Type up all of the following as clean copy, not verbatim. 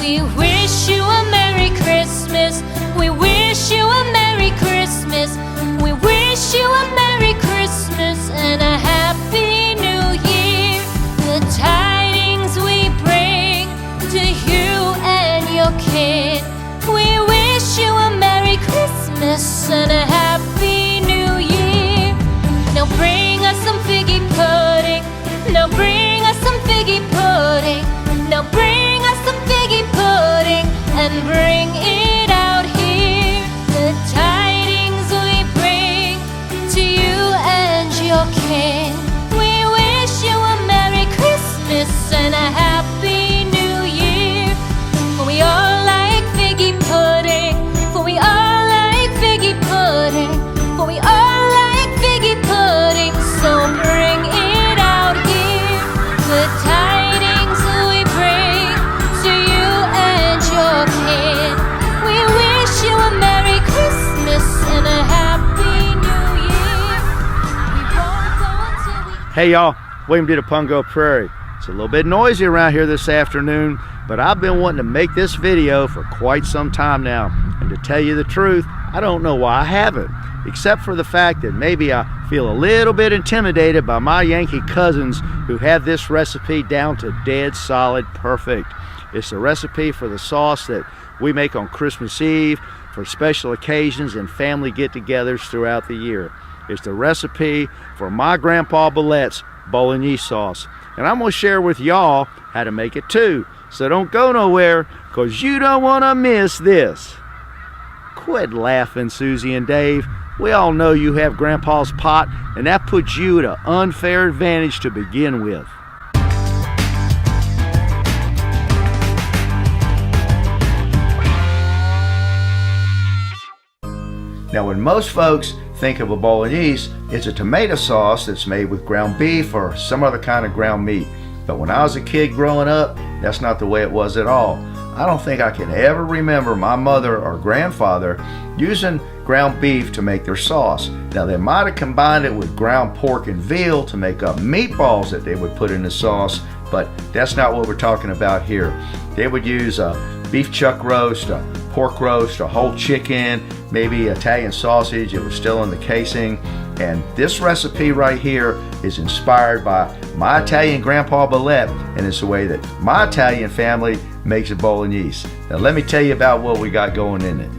We wish you a Merry Christmas. We wish you a Merry Christmas. We wish you a Merry Christmas and a Happy New Year. The tidings we bring to you and your kid. We wish you a Merry Christmas and a Happy New Year. Now bring us some figgy pudding. Now bring us some figgy pudding. Now bring us some figgy pudding and bring it out here. The tidings we bring to you and your kin. We wish you a Merry Christmas and a Happy New Year. For we all like figgy pudding. For we all like figgy pudding. For we all like figgy pudding. So bring it out here. The tidings we bring to you and your kid. We wish you a Merry Christmas and a Happy New Year. We won't go until we... Hey y'all, William D. Pungo Prairie. It's a little bit noisy around here this afternoon, but I've been wanting to make this video for quite some time now. And to tell you the truth, I don't know why I haven't, except for the fact that maybe I feel a little bit intimidated by my Yankee cousins who have this recipe down to dead solid perfect. It's a recipe for the sauce that we make on Christmas Eve for special occasions and family get-togethers throughout the year. It's the recipe for my Grandpa Billette's Bolognese sauce. And I'm going to share with y'all how to make it too. So don't go nowhere, because you don't want to miss this. Quit laughing, Susie and Dave. We all know you have Grandpa's pot, and that puts you at an unfair advantage to begin with. Now, when most folks think of a Bolognese, it's a tomato sauce that's made with ground beef or some other kind of ground meat. But when I was a kid growing up, that's not the way it was at all. I don't think I can ever remember my mother or grandfather using ground beef to make their sauce. Now, they might have combined it with ground pork and veal to make up meatballs that they would put in the sauce, but that's not what we're talking about here. They would use a beef chuck roast, a pork roast, a whole chicken, maybe Italian sausage. It was still in the casing. And this recipe right here is inspired by my Italian Grandpa Billette, and it's the way that my Italian family makes a Bolognese. Now let me tell you about what we got going in it.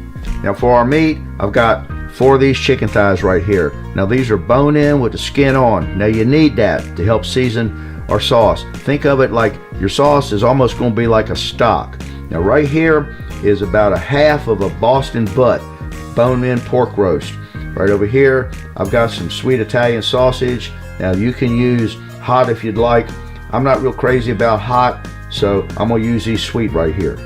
Now for our meat, I've got 4 of these chicken thighs right here. Now these are bone in with the skin on. Now you need that to help season our sauce. Think of it like your sauce is almost going to be like a stock. Now right here is about a half of a Boston butt bone-in pork roast. Right over here, I've got some sweet Italian sausage. Now you can use hot if you'd like. I'm not real crazy about hot, so I'm gonna use these sweet right here.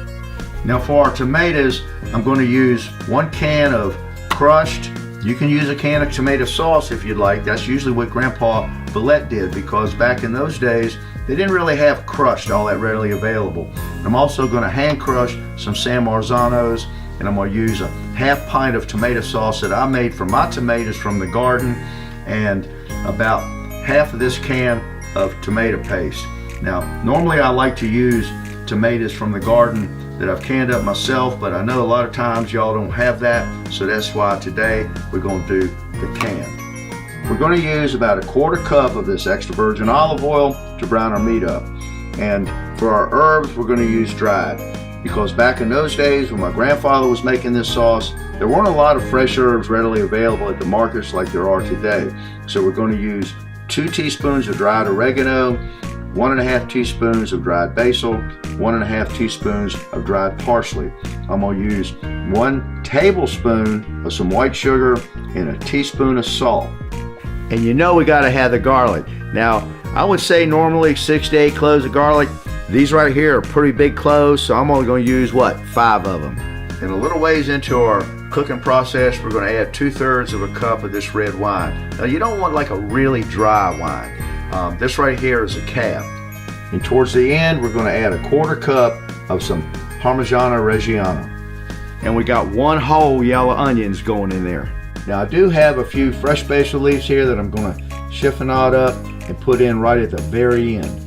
Now for our tomatoes, I'm gonna use 1 can of crushed. You can use a can of tomato sauce if you'd like. That's usually what Grandpa Billette did, because back in those days, they didn't really have crushed all that readily available. I'm also gonna hand crush some San Marzanos, and I'm going to use a half pint of tomato sauce that I made from my tomatoes from the garden, and about half of this can of tomato paste. Now normally I like to use tomatoes from the garden that I've canned up myself, but I know a lot of times y'all don't have that, so that's why today we're going to do the can. We're going to use about a 1/4 cup of this extra virgin olive oil to brown our meat up, and for our herbs we're going to use dried. Because back in those days when my grandfather was making this sauce, there weren't a lot of fresh herbs readily available at the markets like there are today. So we're going to use 2 teaspoons of dried oregano, 1½ teaspoons of dried basil, 1½ teaspoons of dried parsley. I'm going to use 1 tablespoon of some white sugar and a teaspoon of salt. And you know we got to have the garlic. Now I would say normally 6 to 8 cloves of garlic. These right here are pretty big cloves, so I'm only going to use, 5 of them. And a little ways into our cooking process, we're going to add 2/3 of a cup of this red wine. Now you don't want like a really dry wine. This right here is a cab. And towards the end, we're going to add a 1/4 cup of some Parmigiano Reggiano. And we got 1 whole yellow onions going in there. Now I do have a few fresh basil leaves here that I'm going to chiffonade up and put in right at the very end.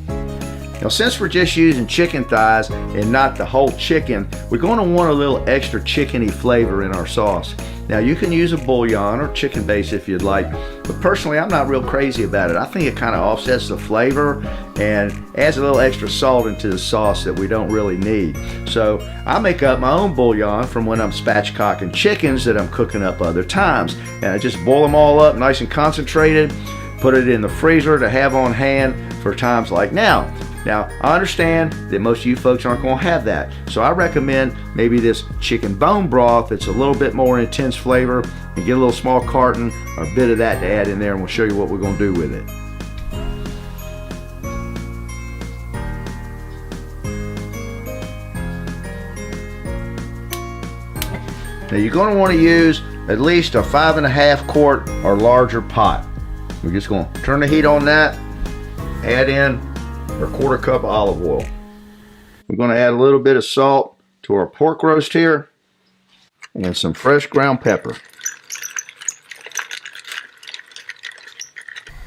Now, since we're just using chicken thighs and not the whole chicken, we're going to want a little extra chickeny flavor in our sauce. Now, you can use a bouillon or chicken base if you'd like, but personally, I'm not real crazy about it. I think it kind of offsets the flavor and adds a little extra salt into the sauce that we don't really need. So I make up my own bouillon from when I'm spatchcocking chickens that I'm cooking up other times. And I just boil them all up nice and concentrated, put it in the freezer to have on hand for times like now. Now, I understand that most of you folks aren't going to have that, so I recommend maybe this chicken bone broth that's a little bit more intense flavor, and get a little small carton or a bit of that to add in there, and we'll show you what we're going to do with it. Now, you're going to want to use at least a 5.5 quart or larger pot. We're just going to turn the heat on that, add in our 1/4 cup of olive oil. We're going to add a little bit of salt to our pork roast here and some fresh ground pepper.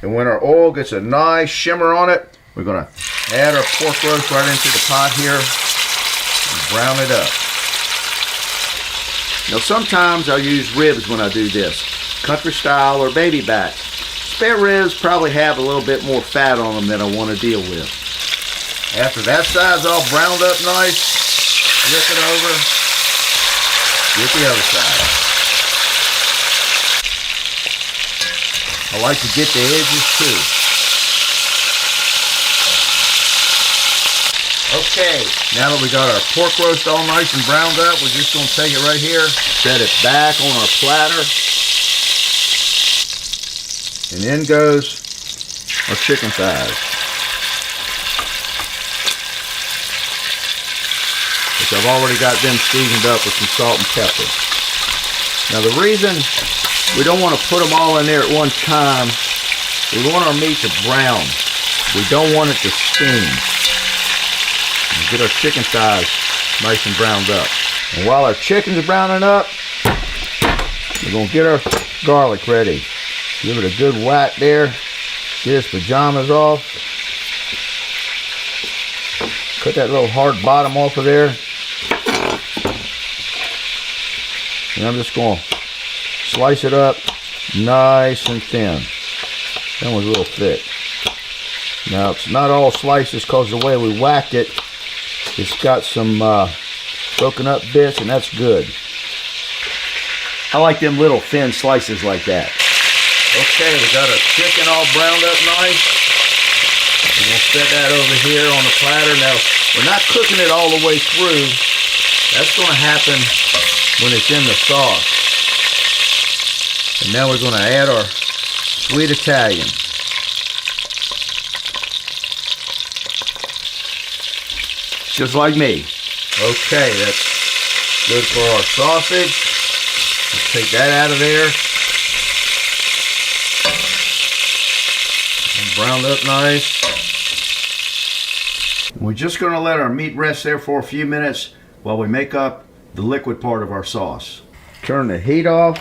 And when our oil gets a nice shimmer on it, we're going to add our pork roast right into the pot here and brown it up. Now, sometimes I'll use ribs when I do this, country style or baby back. Spare ribs probably have a little bit more fat on them than I want to deal with. After that side's all browned up nice, flip it over, get the other side. I like to get the edges too. Okay, now that we got our pork roast all nice and browned up, we're just going to take it right here, set it back on our platter. And in goes our chicken thighs, which I've already got them seasoned up with some salt and pepper. Now, the reason we don't want to put them all in there at one time, we want our meat to brown. We don't want it to steam. And get our chicken thighs nice and browned up. And while our chicken's browning up, we're going to get our garlic ready. Give it a good whack there. Get his pajamas off. Cut that little hard bottom off of there. And I'm just going to slice it up nice and thin. That one's a little thick. Now, it's not all slices because the way we whacked it, it's got some broken up bits, and that's good. I like them little thin slices like that. Okay, we got our chicken all browned up nice. We're going to set that over here on the platter. Now, we're not cooking it all the way through. That's going to happen when it's in the sauce. And now we're going to add our sweet Italian. Just like me. Okay, that's good for our sausage. Let's take that out of there. Browned up nice. We're just going to let our meat rest there for a few minutes while we make up the liquid part of our sauce. Turn the heat off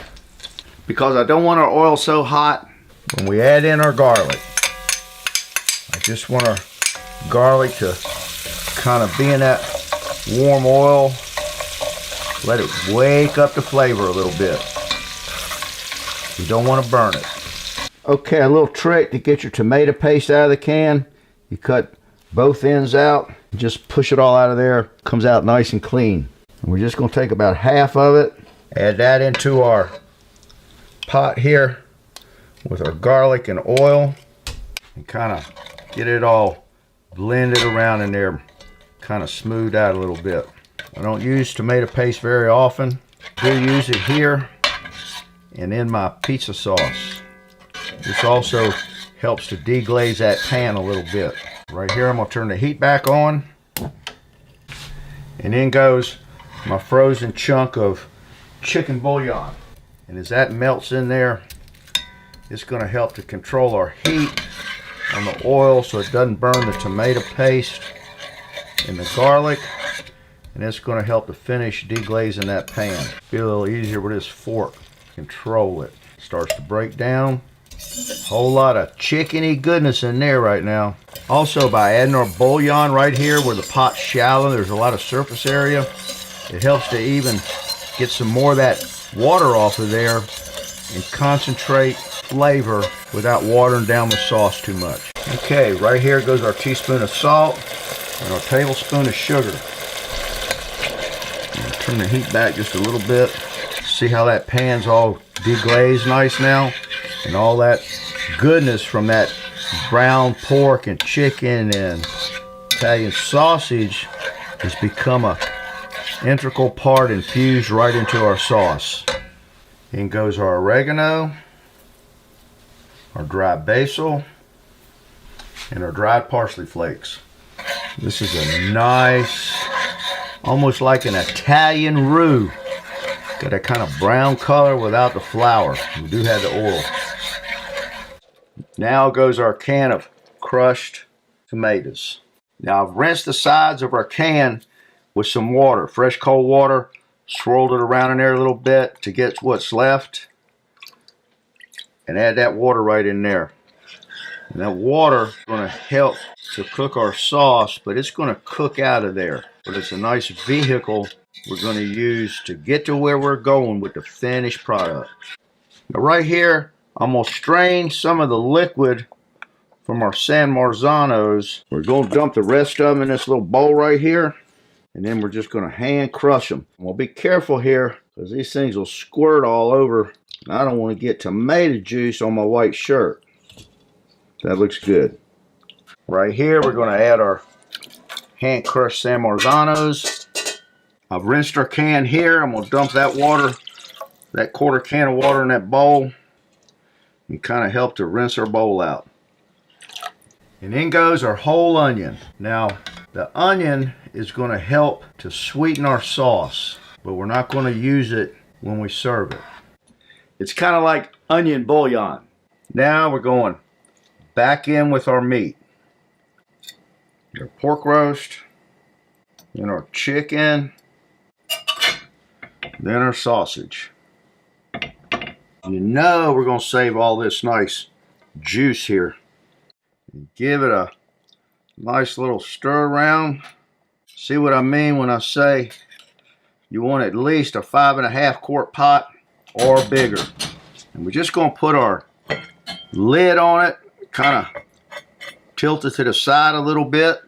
because I don't want our oil so hot when we add in our garlic. I just want our garlic to kind of be in that warm oil. Let it wake up the flavor a little bit. We don't want to burn it. Okay, a little trick to get your tomato paste out of the can. You cut both ends out, just push it all out of there. Comes out nice and clean. And we're just going to take about half of it, add that into our pot here with our garlic and oil, and kind of get it all blended around in there, kind of smooth out a little bit. I don't use tomato paste very often. I do use it here and in my pizza sauce. This also helps to deglaze that pan a little bit. Right here, I'm going to turn the heat back on. And in goes my frozen chunk of chicken bouillon. And as that melts in there, it's going to help to control our heat on the oil so it doesn't burn the tomato paste and the garlic. And it's going to help to finish deglazing that pan. Be a little easier with this fork. Control it. Starts to break down. Whole lot of chickeny goodness in there right now. Also, by adding our bouillon right here where the pot's shallow, there's a lot of surface area. It helps to even get some more of that water off of there and concentrate flavor without watering down the sauce too much. Okay, right here goes our teaspoon of salt and our tablespoon of sugar. Turn the heat back just a little bit. See how that pan's all deglazed nice now? And all that goodness from that brown pork and chicken and Italian sausage has become a integral part infused right into our sauce. In goes our oregano, our dry basil, and our dried parsley flakes. This is a nice, almost like an Italian roux. Got that kind of brown color without the flour. We do have the oil. Now goes our can of crushed tomatoes. Now I've rinsed the sides of our can with some water, fresh cold water, swirled it around in there a little bit to get what's left, and add that water right in there. And that water is going to help to cook our sauce, but it's going to cook out of there. But it's a nice vehicle we're going to use to get to where we're going with the finished product. Now right here, I'm going to strain some of the liquid from our San Marzanos. We're going to dump the rest of them in this little bowl right here. And then we're just going to hand crush them. We'll be careful here because these things will squirt all over. And I don't want to get tomato juice on my white shirt. That looks good. Right here, we're going to add our hand crushed San Marzanos. I've rinsed our can here. I'm going to dump that water, that quarter can of water in that bowl, and kind of help to rinse our bowl out. And in goes our whole onion. Now, the onion is going to help to sweeten our sauce, but we're not going to use it when we serve it. It's kind of like onion bouillon. Now we're going back in with our meat. Our pork roast, then our chicken, then our sausage. You know we're going to save all this nice juice here. And give it a nice little stir around. See what I mean when I say you want at least a 5.5 quart pot or bigger. And we're just going to put our lid on it, kind of tilt it to the side a little bit.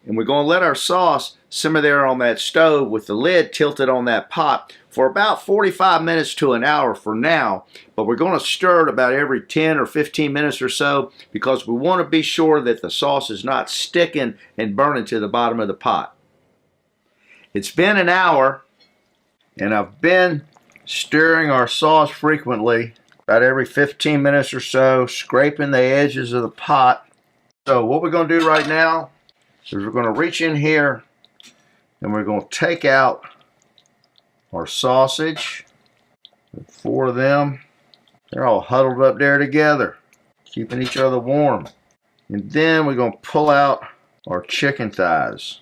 And we're going to let our sauce simmer there on that stove with the lid tilted on that pot for about 45 minutes to an hour for now. But we're going to stir it about every 10 or 15 minutes or so because we want to be sure that the sauce is not sticking and burning to the bottom of the pot. It's been an hour and I've been stirring our sauce frequently, about every 15 minutes or so, scraping the edges of the pot. So what we're going to do right now is we're going to reach in here and we're going to take out our sausage. 4 of them. They're all huddled up there together, keeping each other warm. And then we're going to pull out our chicken thighs.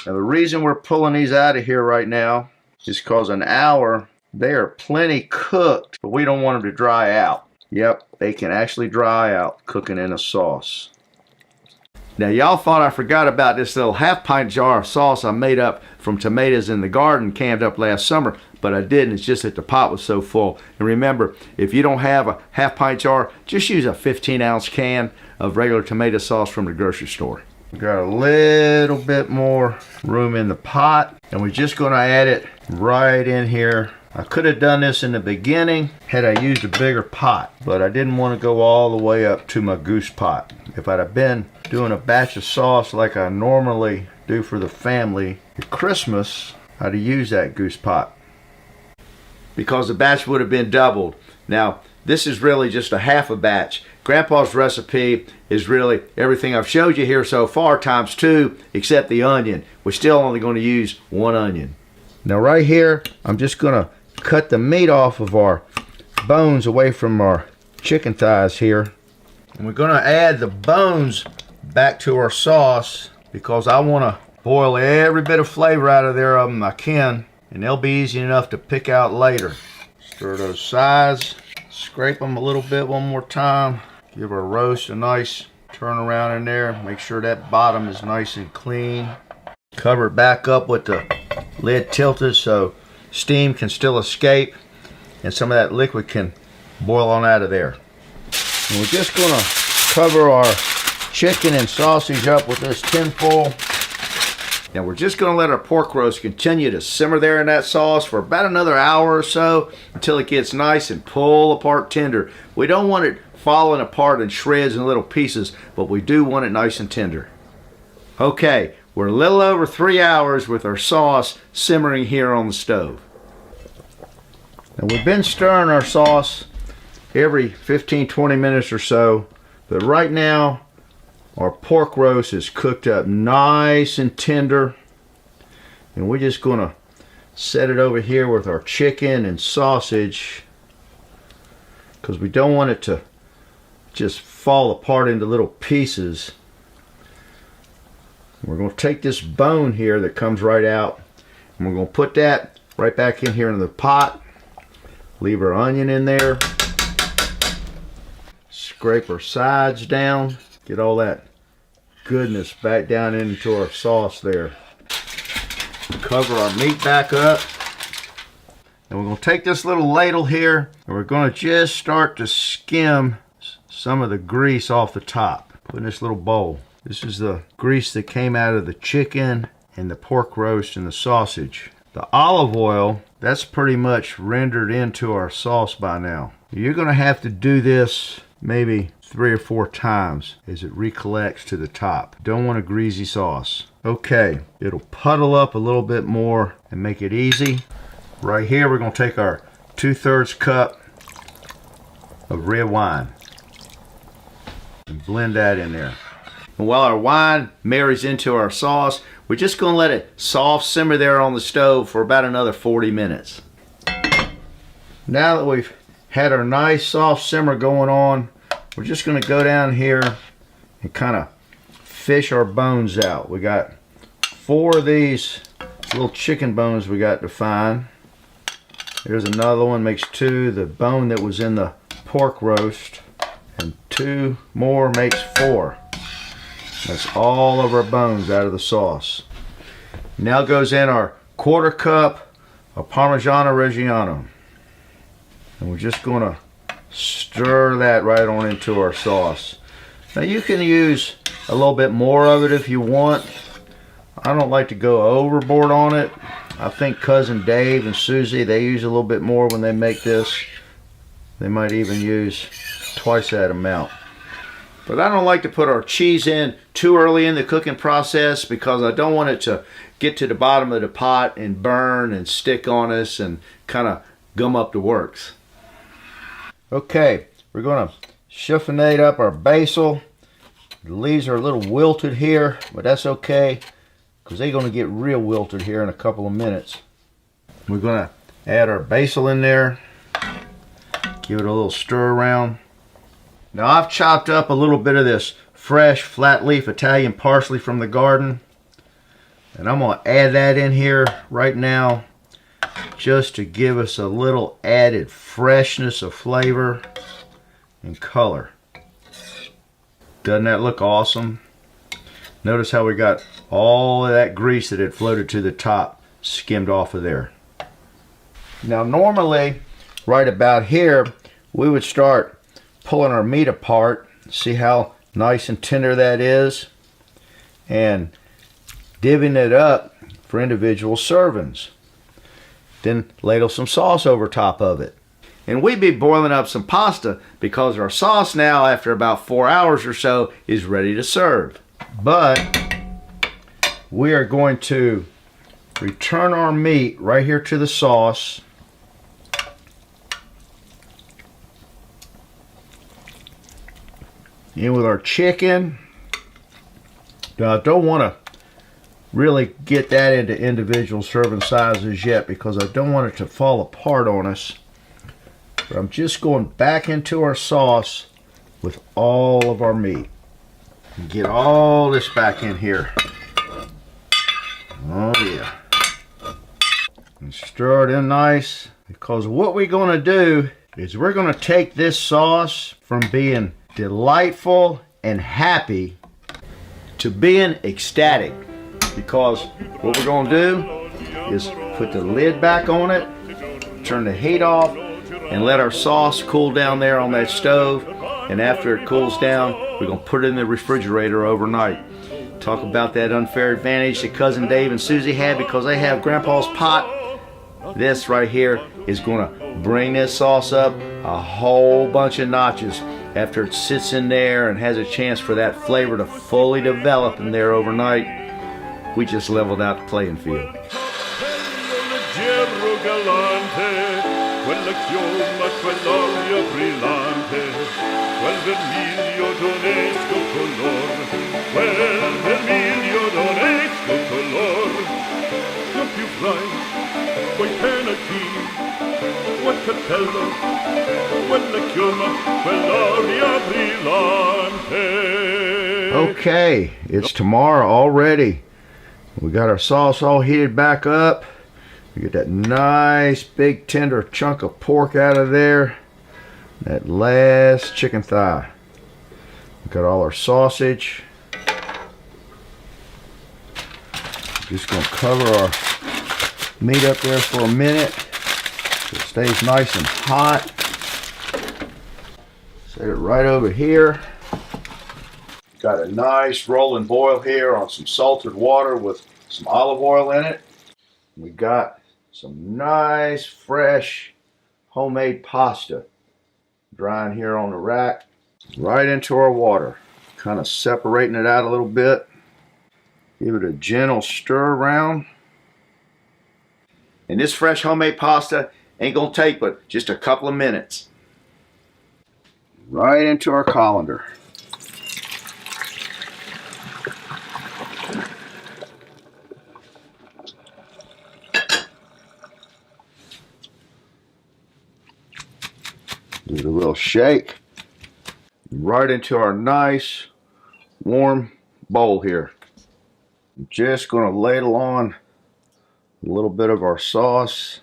Now the reason we're pulling these out of here right now is because an hour they are plenty cooked, but we don't want them to dry out. Yep, they can actually dry out cooking in a sauce. Now y'all thought I forgot about this little half-pint jar of sauce I made up from tomatoes in the garden canned up last summer, but I didn't. It's just that the pot was so full. And remember, if you don't have a half-pint jar, just use a 15-ounce can of regular tomato sauce from the grocery store. We got a little bit more room in the pot, and we're just going to add it right in here. I could have done this in the beginning had I used a bigger pot, but I didn't want to go all the way up to my goose pot. If I'd have been doing a batch of sauce like I normally do for the family at Christmas, I'd have used that goose pot because the batch would have been doubled. Now, this is really just a half a batch. Grandpa's recipe is really everything I've showed you here so far times 2, except the onion. We're still only going to use 1 onion. Now right here, I'm just going to cut the meat off of our bones away from our chicken thighs here. And we're going to add the bones back to our sauce because I want to boil every bit of flavor out of there of them I can, and they'll be easy enough to pick out later. Stir those sides, Scrape them a little bit one more time. Give our roast a nice turn around in there. Make sure that bottom is nice and clean. Cover it back up with the lid tilted so steam can still escape and some of that liquid can boil on out of there. And we're just gonna cover our chicken and sausage up with this tin foil. Now we're just gonna let our pork roast continue to simmer there in that sauce for about another hour or so until it gets nice and pull apart tender. We don't want it falling apart in shreds and little pieces, but we do want it nice and tender. Okay, we're a little over 3 hours with our sauce simmering here on the stove. Now we've been stirring our sauce every 15-20 minutes or so, but right now our pork roast is cooked up nice and tender, and we're just gonna set it over here with our chicken and sausage because we don't want it to just fall apart into little pieces. We're going to take this bone here that comes right out and we're going to put that right back in here in the pot. Leave our onion in there. Scrape our sides down. Get all that goodness back down into our sauce there. Cover our meat back up. And we're going to take this little ladle here and we're going to just start to skim some of the grease off the top. Put in this little bowl. This is the grease that came out of the chicken and the pork roast and the sausage. The olive oil, that's pretty much rendered into our sauce by now. You're going to have to do this maybe 3 or 4 times as it recollects to the top. Don't want a greasy sauce. Okay, it'll puddle up a little bit more and make it easy. Right here we're going to take our 2/3 cup of red wine and blend that in there. And while our wine marries into our sauce, we're just going to let it soft simmer there on the stove for about another 40 minutes. Now that we've had our nice soft simmer going on, we're just going to go down here and kind of fish our bones out. We got 4 of these little chicken bones we got to find. There's another one, makes 2. The bone that was in the pork roast. And 2 more makes 4. That's all of our bones out of the sauce. Now goes in our 1/4 cup of Parmigiano Reggiano. And we're just going to stir that right on into our sauce. Now you can use a little bit more of it if you want. I don't like to go overboard on it. I think Cousin Dave and Susie, they use a little bit more when they make this. They might even use twice that amount. But I don't like to put our cheese in too early in the cooking process because I don't want it to get to the bottom of the pot and burn and stick on us and kind of gum up the works. Okay, we're going to chiffonade up our basil. The leaves are a little wilted here, but that's okay because they're going to get real wilted here in a couple of minutes. We're going to add our basil in there. Give it a little stir around. Now I've chopped up a little bit of this fresh flat leaf Italian parsley from the garden. And I'm going to add that in here right now just to give us a little added freshness of flavor and color. Doesn't that look awesome? Notice how we got all of that grease that had floated to the top skimmed off of there. Now normally right about here we would start pulling our meat apart, see how nice and tender that is, and divvying it up for individual servings. Then ladle some sauce over top of it. And we'd be boiling up some pasta because our sauce now, after about 4 hours or so, is ready to serve. But we are going to return our meat right here to the sauce. In with our chicken. Now I don't want to really get that into individual serving sizes yet because I don't want it to fall apart on us. But I'm just going back into our sauce with all of our meat. Get all this back in here. Oh yeah. And stir it in nice because what we're going to do is we're going to take this sauce from being delightful and happy to being ecstatic, because what we're going to do is put the lid back on it, turn the heat off, and let our sauce cool down there on that stove. And after it cools down, we're going to put it in the refrigerator overnight. Talk about that unfair advantage that Cousin Dave and Susie had because they have Grandpa's pot. This right here is going to bring this sauce up a whole bunch of notches after it sits in there and has a chance for that flavor to fully develop in there overnight. We just leveled out the playing field. Okay, it's tomorrow already. We got our sauce all heated back up. We get that nice big tender chunk of pork out of there. That last chicken thigh. We got all our sausage. Just gonna cover our meat up there for a minute so it stays nice and hot. Set it right over here. Got a nice rolling boil here on some salted water with some olive oil in it. We got some nice fresh homemade pasta drying here on the rack. Right into our water. Kind of separating it out a little bit. Give it a gentle stir around. And this fresh homemade pasta ain't gonna take but just a couple of minutes. Right into our colander. Give it a little shake. Right into our nice warm bowl here. I'm just going to ladle on a little bit of our sauce.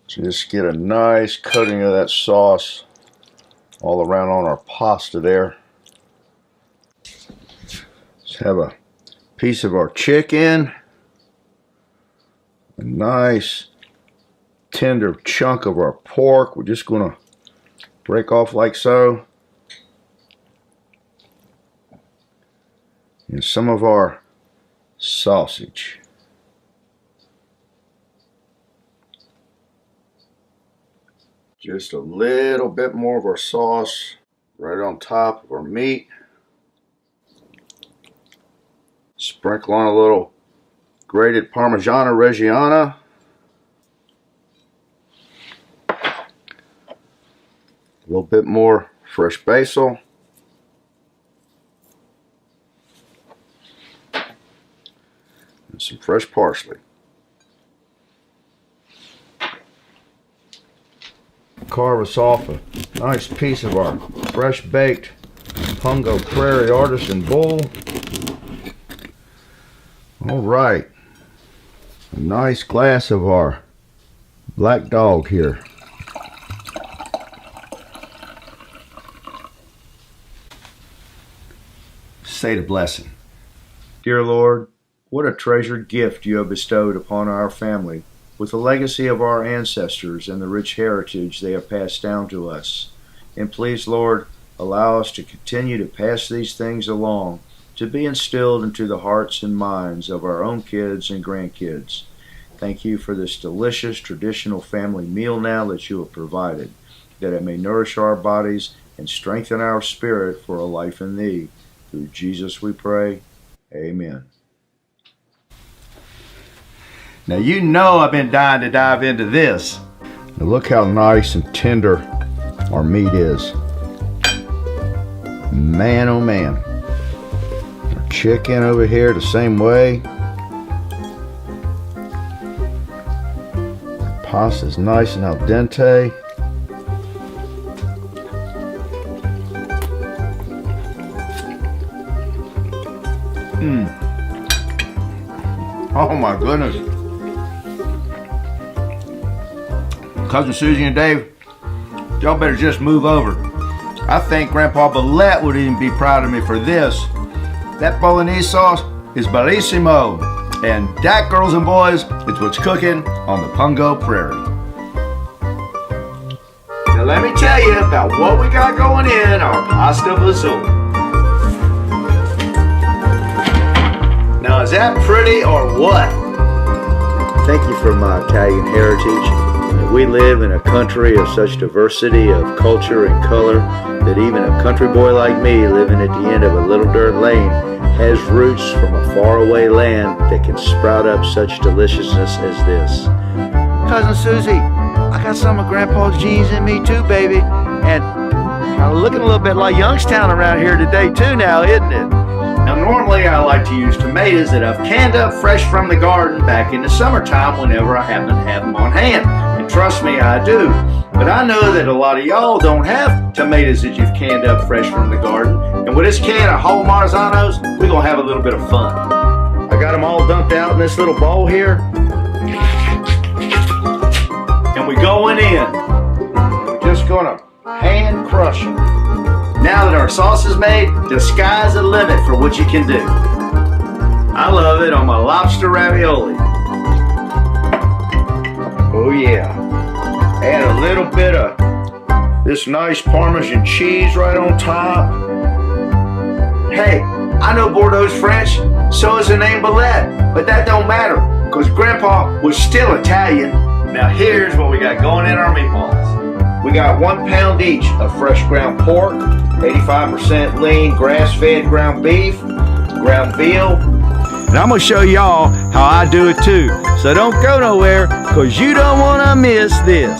Just get a nice coating of that sauce all around on our pasta there. Let's have a piece of our chicken. A nice tender chunk of our pork. We're just going to break off like so. And some of our sausage. Just a little bit more of our sauce right on top of our meat. Sprinkle on a little grated Parmigiano Reggiano. A little bit more fresh basil. And some fresh parsley. Carve us off a nice piece of our fresh baked Pungo Prairie Artisan Bull. All right, a nice glass of our black dog here. Say the blessing. Dear Lord, what a treasured gift you have bestowed upon our family with the legacy of our ancestors and the rich heritage they have passed down to us. And please, Lord, allow us to continue to pass these things along, to be instilled into the hearts and minds of our own kids and grandkids. Thank you for this delicious traditional family meal now that you have provided, that it may nourish our bodies and strengthen our spirit for a life in thee. Through Jesus we pray. Amen. Now you know I've been dying to dive into this. Now look how nice and tender our meat is. Man, oh man. Our chicken over here the same way. Pasta's nice and al dente. Oh my goodness. Cousin Susie and Dave, y'all better just move over. I think Grandpa Billette would even be proud of me for this. That Bolognese sauce is bellissimo. And that, girls and boys, is what's cooking on the Pungo Prairie. Now let me tell you about what we got going in our pasta fazool. Now is that pretty or what? Thank you for my Italian heritage. We live in a country of such diversity of culture and color that even a country boy like me living at the end of a little dirt lane has roots from a faraway land that can sprout up such deliciousness as this. Cousin Susie, I got some of Grandpa's genes in me too, baby. And kind of looking a little bit like Youngstown around here today too now, isn't it? Now normally I like to use tomatoes that I've canned up fresh from the garden back in the summertime whenever I happen to have them on hand. And trust me, I do. But I know that a lot of y'all don't have tomatoes that you've canned up fresh from the garden. And with this can of whole Marzanos, we're going to have a little bit of fun. I got them all dumped out in this little bowl here. And we're going in. We're just going to hand crush them. Now that our sauce is made, the sky's the limit for what you can do. I love it on my lobster ravioli. Oh yeah. Add a little bit of this nice Parmesan cheese right on top. Hey, I know Bordeaux's French, so is the name Billette, but that don't matter, because Grandpa was still Italian. Now here's what we got going in our meatballs. We got 1 pound each of fresh ground pork, 85% lean grass-fed ground beef, ground veal. And I'm gonna show y'all how I do it too. So don't go nowhere, because you don't wanna miss this.